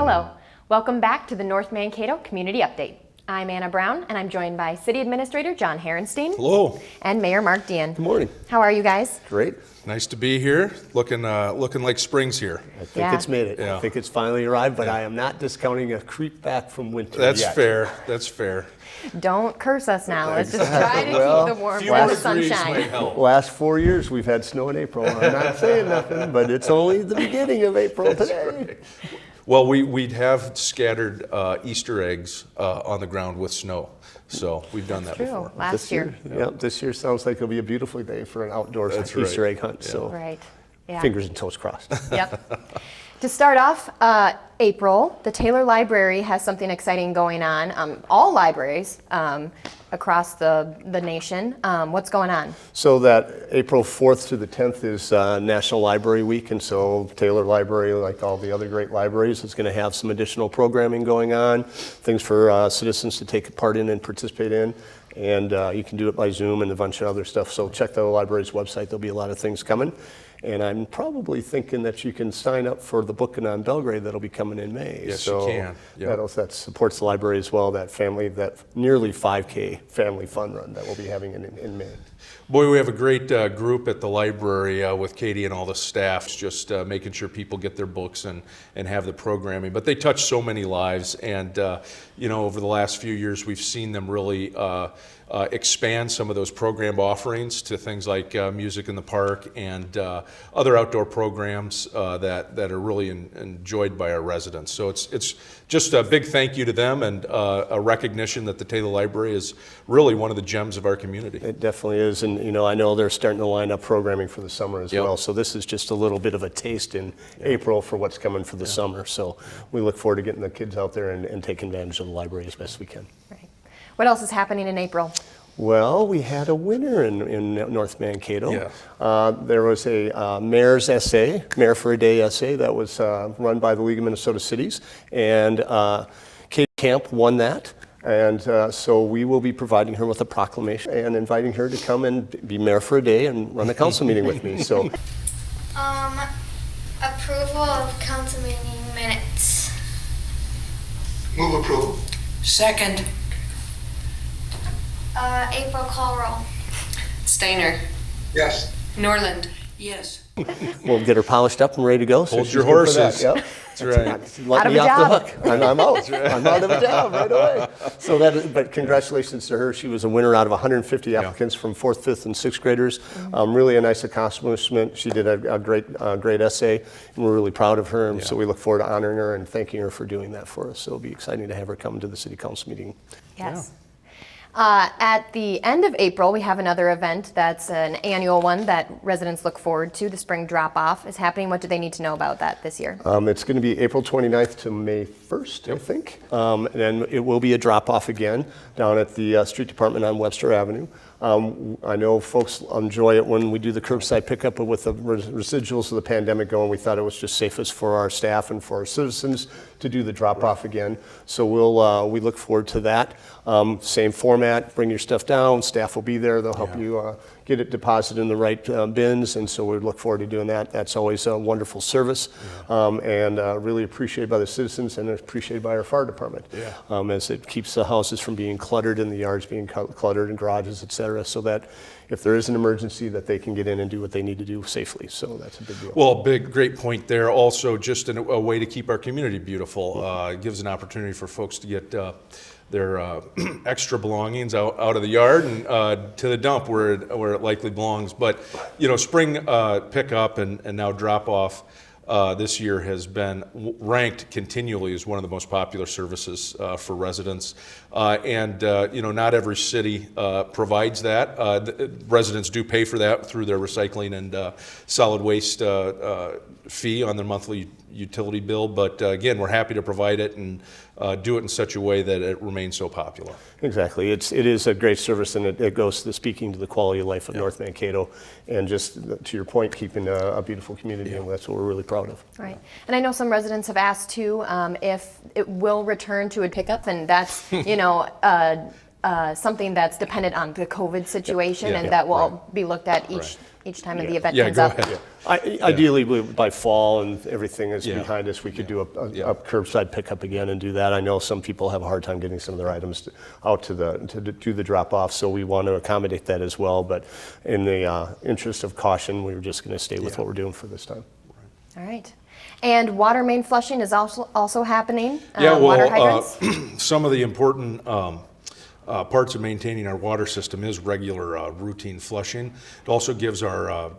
Hello, welcome back to the North Mankato Community Update. I'm Anna Brown, and I'm joined by City Administrator John Herenstein. Hello. And Mayor Mark Dean. Good morning. How are you guys? Great. Nice to be here. Looking like spring's here. I think it's made it. Yeah. I think it's finally arrived, but I am not discounting a creep back from winter That's yet. fair. That's fair. Don't curse us now. Let's just try to Well, keep the warm Few weather, more degrees may sunshine. help. Last 4 years we've had snow in April. I'm not saying nothing, but it's only the beginning of April today. Well, we'd have scattered Easter eggs on the ground with snow, so we've done that True. before. Last year. This year sounds like it'll be a beautiful day for an outdoor That's Easter right. egg hunt. Yeah. So Right. Yeah. fingers and toes crossed. Yep. To start off, April, the Taylor Library has something exciting going on. All libraries across the nation. What's going on? So that April 4th to the 10th is National Library Week, and so Taylor Library, like all the other great libraries, is going to have some additional programming going on, things for citizens to take part in and participate in. And you can do it by Zoom and a bunch of other stuff. So check the library's website. There'll be a lot of things coming. And I'm probably thinking that you can sign up for the Booking on Belgrade that'll be coming in May. Yes, so you can. Yep. That supports the library as well, that nearly 5K family fun run that we'll be having in May. Boy, we have a great group at the library with Katie and all the staff, just making sure people get their books and have the programming. But they touch so many lives, and over the last few years, we've seen them really expand some of those program offerings to things like music in the park and other outdoor programs that are really enjoyed by our residents. So it's just a big thank you to them and a recognition that the Taylor Library is really one of the gems of our community. It definitely is, and I know they're starting to line up programming for the summer as well. So this is just a little bit of a taste in April for what's coming for the summer. So we look forward to getting the kids out there and taking advantage of the library as best we can. Right. What else is happening in April? Well, we had a winner in North Mankato. Yeah. There was a Mayor's Essay, Mayor for a Day essay that was run by the League of Minnesota Cities, and Kate Camp won that. And so we will be providing her with a proclamation and inviting her to come and be mayor for a day and run a council meeting with me. So, approval of council meeting minutes. Move approval. Second. April call roll. Steiner. Yes. Norland. Yes. we'll get her polished up and ready to go. So Hold she's your good for that. horses. Yep. That's right. Let Out of me a off job. the hook. And I'm out. I'm out of a job right away. So but congratulations to her. She was a winner out of 150 applicants from 4th, 5th, and 6th graders. Really a nice accomplishment. She did a great essay, and we're really proud of her. And so we look forward to honoring her and thanking her for doing that for us. So it'll be exciting to have her come to the city council meeting. Yes. At the end of April, we have another event that's an annual one that residents look forward to. The spring drop-off is happening. What do they need to know about that this year? It's going to be April 29th to May 1st, I think. And then it will be a drop-off again down at the street department on Webster Avenue. I know folks enjoy it when we do the curbside pickup, but with the residuals of the pandemic going, we thought it was just safest for our staff and for our citizens to do the drop-off again. So we look forward to that. Same format, bring your stuff down, staff will be there, they'll help you get it deposited in the right bins, and so we look forward to doing that. That's always a wonderful service, and really appreciated by the citizens and appreciated by our fire department, as it keeps the houses from being cluttered and the yards being cluttered and garages, et cetera, so that if there is an emergency that they can get in and do what they need to do safely. So that's a big deal. Well, great point there. Also, just a way to keep our community beautiful. It gives an opportunity for folks to get their extra belongings out of the yard and to the dump where it likely belongs. But spring pickup and now drop off this year has been ranked continually as one of the most popular services for residents. And not every city provides that. Residents do pay for that through their recycling and solid waste fee on their monthly utility bill. But again, we're happy to provide it and do it in such a way that it remains so popular. Exactly. It is a great service, and it goes to speaking to the quality of life of North Mankato, and just to your point, keeping a beautiful community, and that's what we're really proud of. Right. And I know some residents have asked too if it will return to a pickup, and that's something that's dependent on the COVID situation, and that will be looked at each time the event Yeah, comes go up. ahead. Ideally, by fall and everything is Yeah. behind us, we could do a Yeah. curbside pickup again and do that. I know some people have a hard time getting some of their items out to do the drop-off, so we want to accommodate that as well. But in the interest of caution, we were just going to stay with what we're doing for this time. All right. And water main flushing is also happening. Yeah, Water well, hydrants. some of the important parts of maintaining our water system is regular routine flushing. It also gives our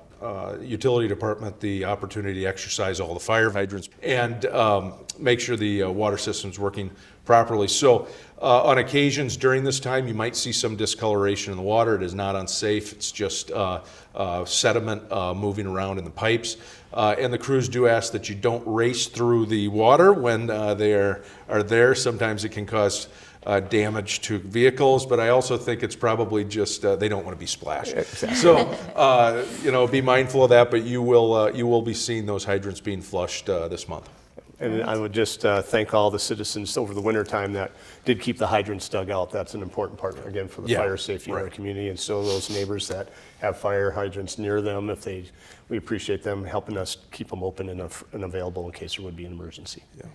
utility department the opportunity to exercise all the fire hydrants and make sure the water system's working properly. So on occasions during this time, you might see some discoloration in the water. It is not unsafe. It's just sediment moving around in the pipes. And the crews do ask that you don't race through the water when they are there. Sometimes it can cause damage to vehicles, but I also think it's probably just they don't want to be splashed. Exactly. So, be mindful of that, but you will be seeing those hydrants being flushed this month. And I would just thank all the citizens over the winter time that did keep the hydrants dug out. That's an important part, again, for the Yeah, fire safety in our right. community. And so those neighbors that have fire hydrants near them, we appreciate them helping us keep them open and available in case there would be an emergency. Yeah.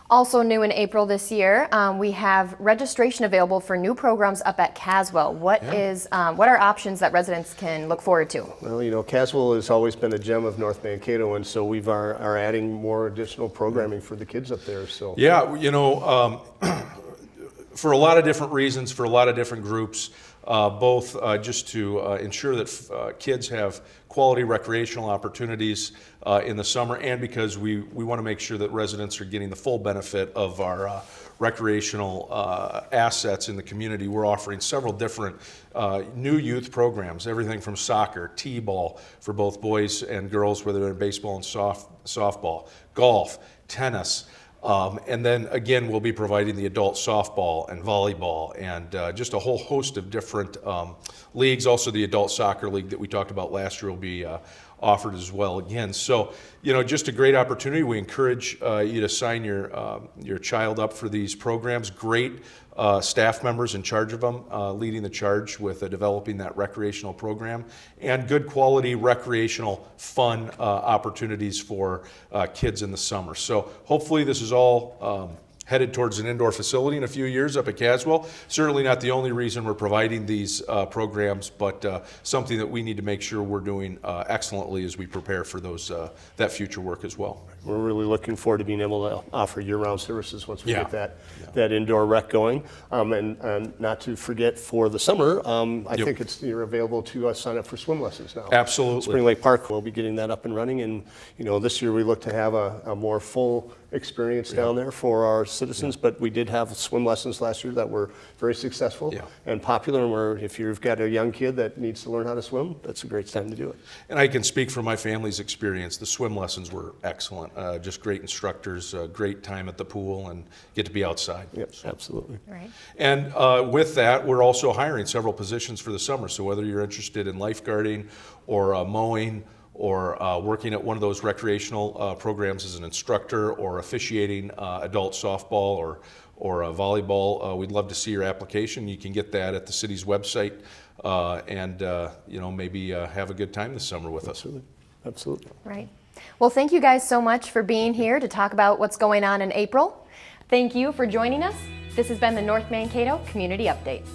Also new in April this year, we have registration available for new programs up at Caswell. What are options that residents can look forward to? Well, Caswell has always been a gem of North Mankato, and so we are adding more additional programming for the kids up there. So Yeah, for a lot of different reasons, for a lot of different groups, both just to ensure that kids have quality recreational opportunities in the summer, and because we want to make sure that residents are getting the full benefit of our recreational assets in the community. We're offering several different new youth programs, everything from soccer, t-ball for both boys and girls, whether they're baseball and softball, golf, tennis. And then again, we'll be providing the adult softball and volleyball and just a whole host of different leagues. Also, the adult soccer league that we talked about last year will be offered as well again. So, just a great opportunity. We encourage you to sign your child up for these programs. Great staff members in charge of them, leading the charge with developing that recreational program, and good quality recreational fun opportunities for kids in the summer. So hopefully this is all headed towards an indoor facility in a few years up at Caswell. Certainly not the only reason we're providing these programs, but something that we need to make sure we're doing excellently as we prepare for that future work as well. we're really looking forward to being able to offer year-round services once we Yeah. get that indoor rec going. And not to forget, for the summer, I Yep. think you're available to sign up for swim lessons now. Absolutely. Spring Lake Park will be getting that up and running, and this year we look to have a more full experience down there for our citizens. But we did have swim lessons last year that were very successful Yeah. and popular. And where if you've got a young kid that needs to learn how to swim, that's a great time to do it. And I can speak from my family's experience. The swim lessons were excellent. Just great instructors, great time at the pool, and get to be outside. Yep, absolutely. Right. And with that, we're also hiring several positions for the summer. So whether you're interested in lifeguarding or mowing or working at one of those recreational programs as an instructor or officiating adult softball or volleyball, we'd love to see your application. You can get that at the city's website and maybe have a good time this summer with us. Absolutely. Absolutely. Right. Well, thank you guys so much for being here to talk about what's going on in April. Thank you for joining us. This has been the North Mankato Community Update.